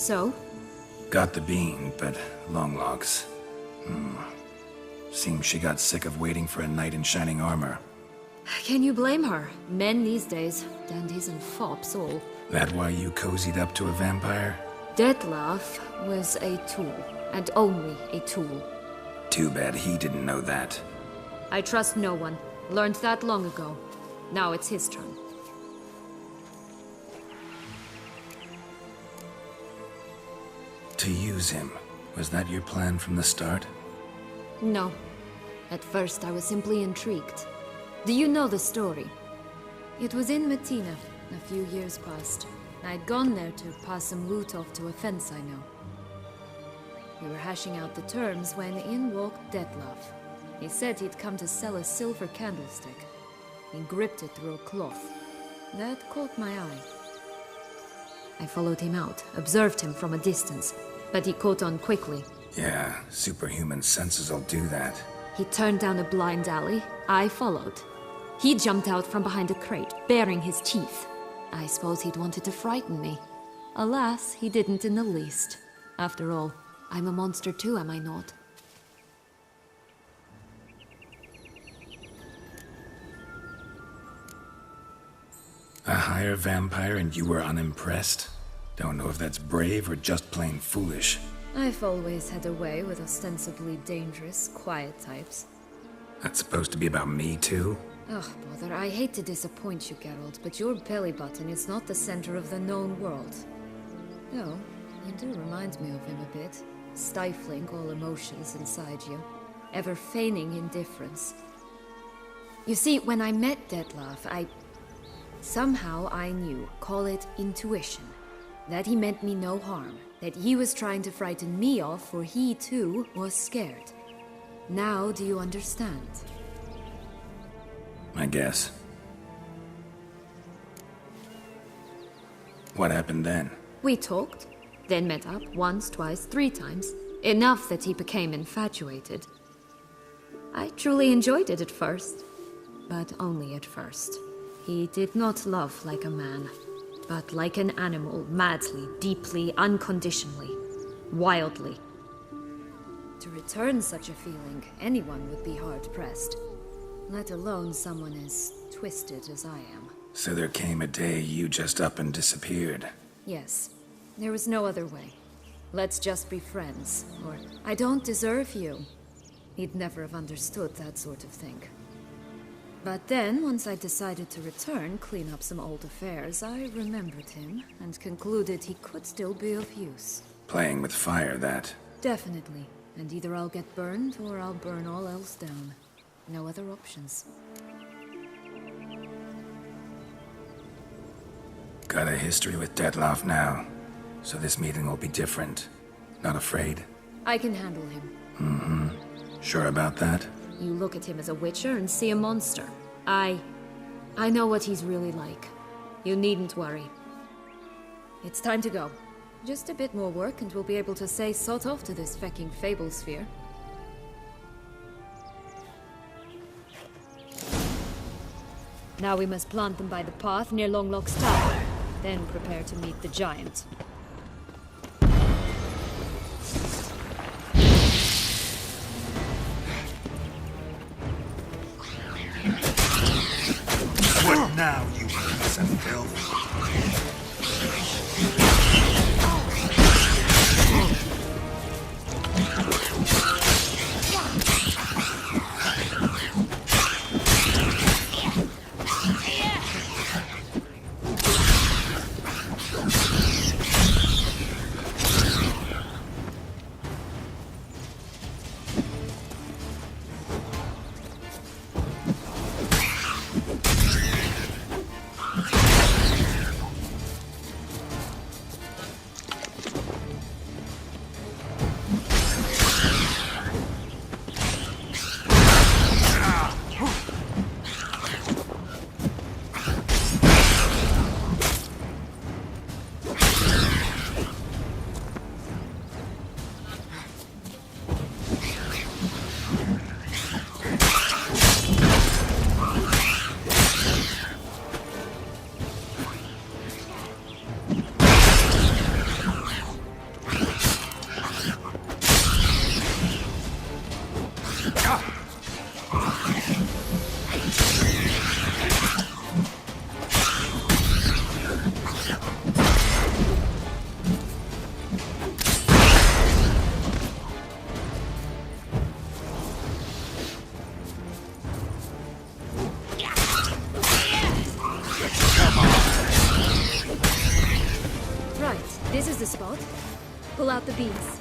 so? Got the bean, but long logs. Seems she got sick of waiting for a knight in shining armor. Can you blame her? Men these days, dandies and fops all. That why you cozied up to a vampire? Detlef was a tool, and only a tool. Too bad he didn't know that. I trust no one. Learned that long ago. Now it's his turn. To use him. Was that your plan from the start? No. At first I was simply intrigued. Do you know the story? It was in Metina, a few years past. I'd gone there to pass some loot off to a fence I know. We were hashing out the terms when in walked Detlef. He said he'd come to sell a silver candlestick. He gripped it through a cloth. That caught my eye. I followed him out, observed him from a distance, but he caught on quickly. Yeah, superhuman senses will do that. He turned down a blind alley. I followed. He jumped out from behind a crate, baring his teeth. I suppose he'd wanted to frighten me. Alas, he didn't in the least. After all, I'm a monster too, am I not? A higher vampire and you were unimpressed? Don't know if that's brave or just plain foolish. I've always had a way with ostensibly dangerous, quiet types. That's supposed to be about me too? Ugh, bother, I hate to disappoint you, Geralt, but your belly button is not the center of the known world. No, you do remind me of him a bit. Stifling all emotions inside you. Ever feigning indifference. You see, when I met Detlef, somehow I knew, call it intuition, that he meant me no harm, that he was trying to frighten me off, for he too was scared. Now do you understand? I guess. What happened then? We talked, then met up once, twice, 3 times. Enough that he became infatuated. I truly enjoyed it at first, but only at first. He did not love like a man, but like an animal, madly, deeply, unconditionally, wildly. To return such a feeling, anyone would be hard-pressed, let alone someone as twisted as I am. So there came a day you just up and disappeared. Yes, there was no other way. Let's just be friends, or I don't deserve you. He'd never have understood that sort of thing. But then, once I decided to return, clean up some old affairs, I remembered him and concluded he could still be of use. Playing with fire, that. Definitely. And either I'll get burned, or I'll burn all else down. No other options. Got a history with Detlef now, so this meeting will be different. Not afraid? I can handle him. Sure about that? You look at him as a witcher and see a monster. I know what he's really like. You needn't worry. It's time to go. Just a bit more work and we'll be able to say sod off to this fecking fable sphere. Now we must plant them by the path near Longlock's tower. Then prepare to meet the giant. What now, you piece of filth? the beans.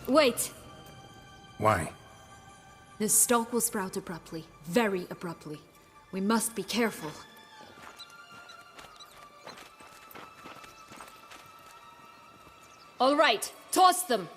Wait! Why? The stalk will sprout abruptly. Very abruptly. We must be careful. All right, toss them!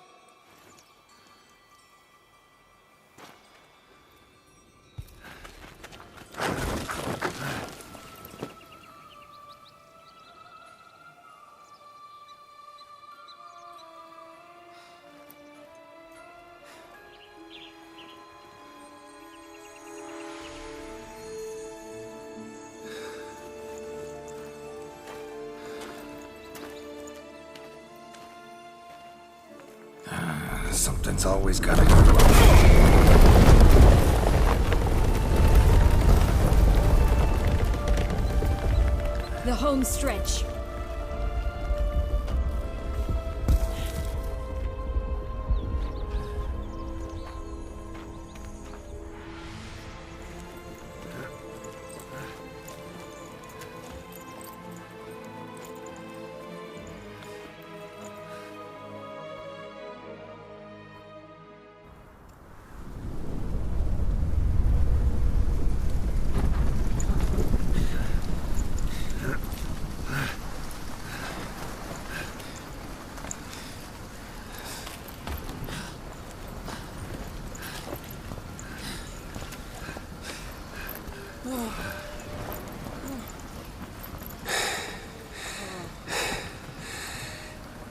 Something's always gotta go. The home stretch.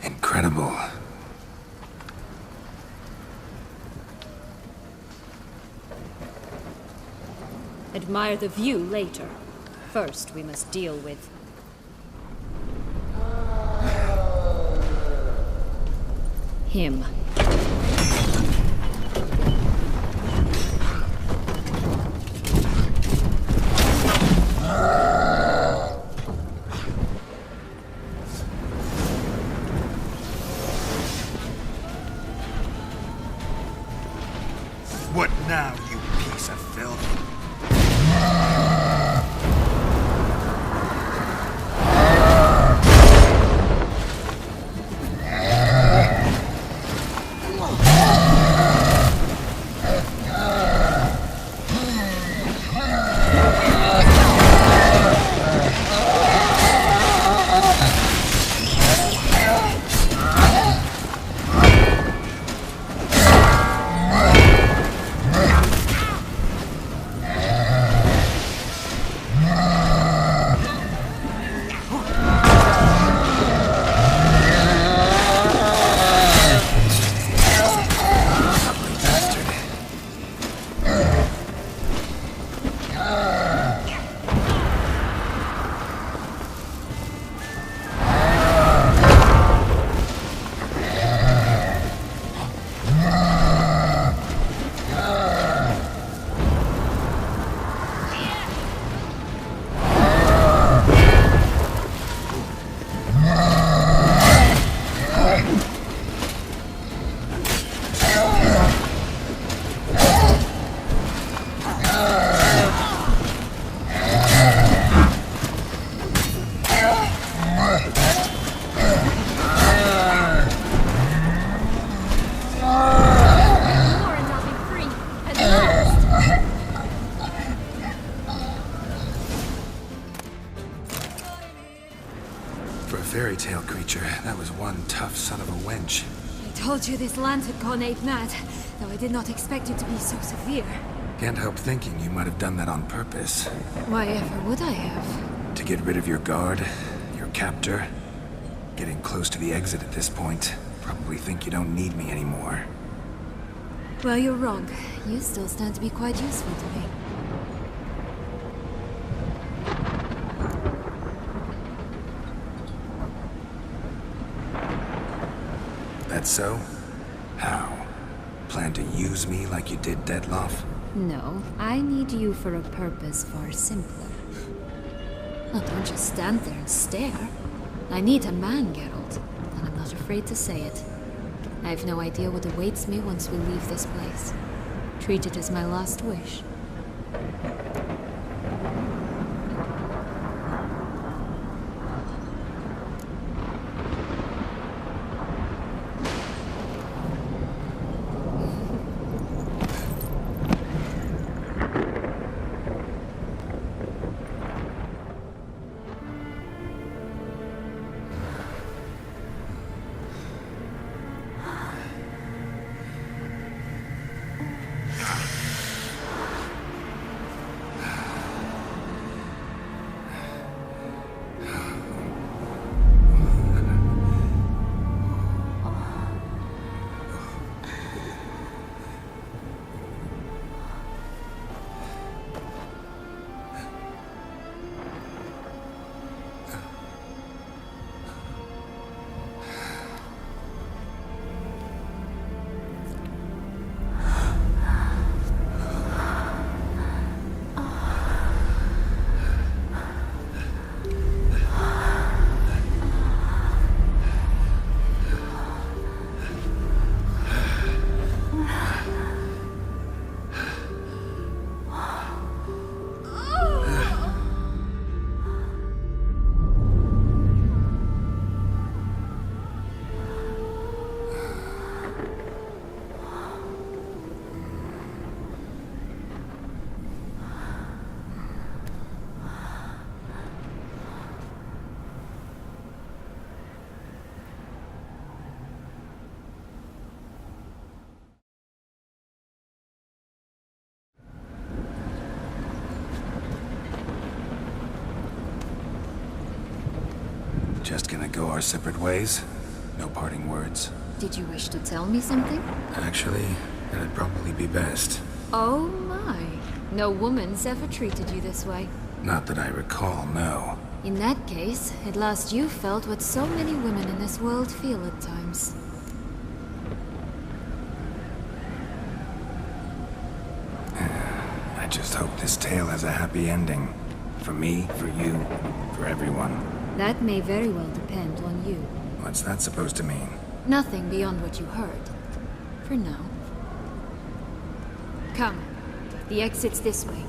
Incredible. Admire the view later. First, we must deal with... him. What now, you piece of filth? For a fairy tale creature, that was one tough son of a wench. I told you this land had gone ape mad. though I did not expect it to be so severe. Can't help thinking you might have done that on purpose. Why ever would I have? To get rid of your guard, your captor. Getting close to the exit at this point. Probably think you don't need me anymore. Well, you're wrong. You still stand to be quite useful to me. That so? How? Plan to use me like you did Dettloff? No, I need you for a purpose far simpler. Well, don't just stand there and stare. I need a man, Geralt, and I'm not afraid to say it. I have no idea what awaits me once we leave this place. Treat it as my last wish. Just gonna go our separate ways? No parting words? Did you wish to tell me something? Actually, that'd probably be best. Oh my. No woman's ever treated you this way. Not that I recall, no. In that case, at last you felt what so many women in this world feel at times. I just hope this tale has a happy ending. For me, for you, for everyone. That may very well depend on you. What's that supposed to mean? Nothing beyond what you heard. For now. Come. The exit's this way.